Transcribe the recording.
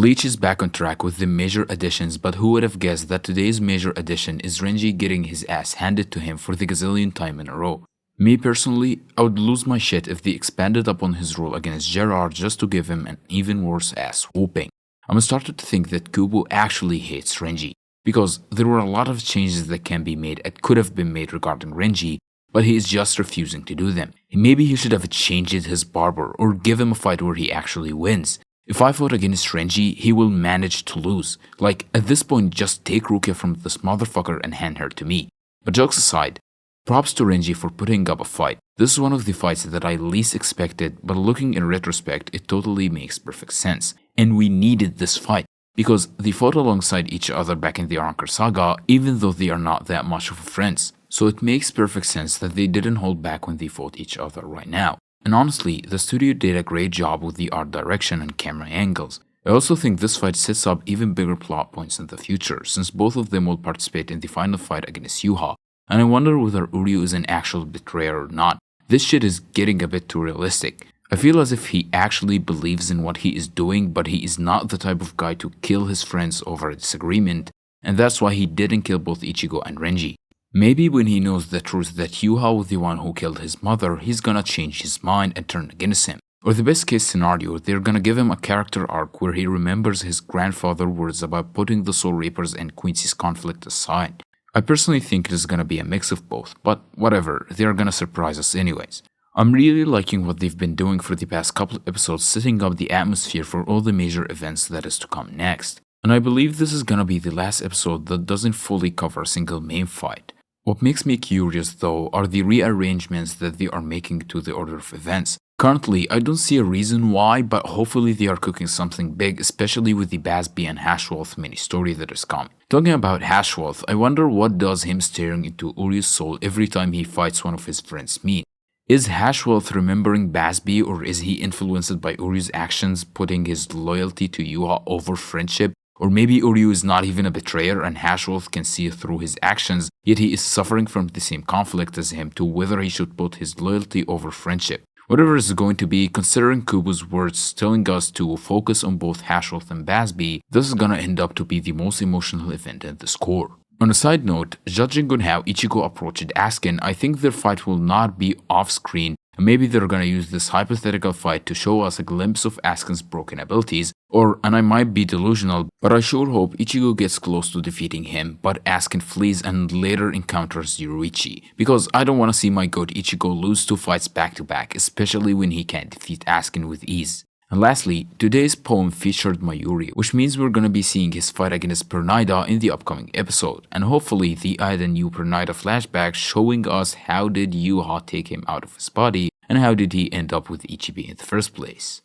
Bleach is back on track with the major additions, but who would have guessed that today's major addition is Renji getting his ass handed to him for the gazillion time in a row. Me personally, I would lose my shit if they expanded upon his role against Gerard just to give him an even worse ass whooping. I'm starting to think that Kubo actually hates Renji, because there were a lot of changes that can be made and could have been made regarding Renji, but he is just refusing to do them. Maybe he should have changed his barber or give him a fight where he actually wins. If I fought against Renji, he will manage to lose. Like, at this point, just take Rukia from this motherfucker and hand her to me. But jokes aside, props to Renji for putting up a fight. This is one of the fights that I least expected, but looking in retrospect, it totally makes perfect sense. And we needed this fight, because they fought alongside each other back in the Arrancar saga, even though they are not that much of friends. So it makes perfect sense that they didn't hold back when they fought each other right now. And honestly, the studio did a great job with the art direction and camera angles. I also think this fight sets up even bigger plot points in the future, since both of them will participate in the final fight against Yuha. And I wonder whether Uryu is an actual betrayer or not. This shit is getting a bit too realistic. I feel as if he actually believes in what he is doing, but he is not the type of guy to kill his friends over a disagreement, and that's why he didn't kill both Ichigo and Renji. Maybe when he knows the truth that Yuha was the one who killed his mother, he's gonna change his mind and turn against him. Or the best case scenario, they're gonna give him a character arc where he remembers his grandfather's words about putting the Soul Reapers and Quincy's conflict aside. I personally think it is gonna be a mix of both, but whatever, they're gonna surprise us anyways. I'm really liking what they've been doing for the past couple episodes, setting up the atmosphere for all the major events that is to come next. And I believe this is gonna be the last episode that doesn't fully cover a single main fight. What makes me curious though are the rearrangements that they are making to the order of events. Currently, I don't see a reason why, but hopefully they are cooking something big, especially with the Basby and Hashwolf mini-story that is coming. Talking about Hashwolf, I wonder what does him staring into Uryu's soul every time he fights one of his friends mean. Is Hashwolf remembering Basby, or is he influenced by Uryu's actions, putting his loyalty to Yuha over friendship? Or maybe Uryu is not even a betrayer and Hashwolf can see through his actions, yet he is suffering from the same conflict as him to whether he should put his loyalty over friendship. Whatever it's going to be, considering Kubo's words telling us to focus on both Hashwolf and Basby, this is gonna end up to be the most emotional event in the score. On a side note, judging on how Ichigo approached Askin, I think their fight will not be off-screen. Maybe they're gonna use this hypothetical fight to show us a glimpse of Askin's broken abilities, and I might be delusional, but I sure hope Ichigo gets close to defeating him, but Askin flees and later encounters Yoruichi, because I don't want to see my goat Ichigo lose 2 fights back to back, especially when he can't defeat Askin with ease. And lastly, today's poem featured Mayuri, which means we're gonna be seeing his fight against Pernaida in the upcoming episode, and hopefully they add a new Pernaida flashback showing us how did Yuha take him out of his body and how did he end up with Ichibi in the first place.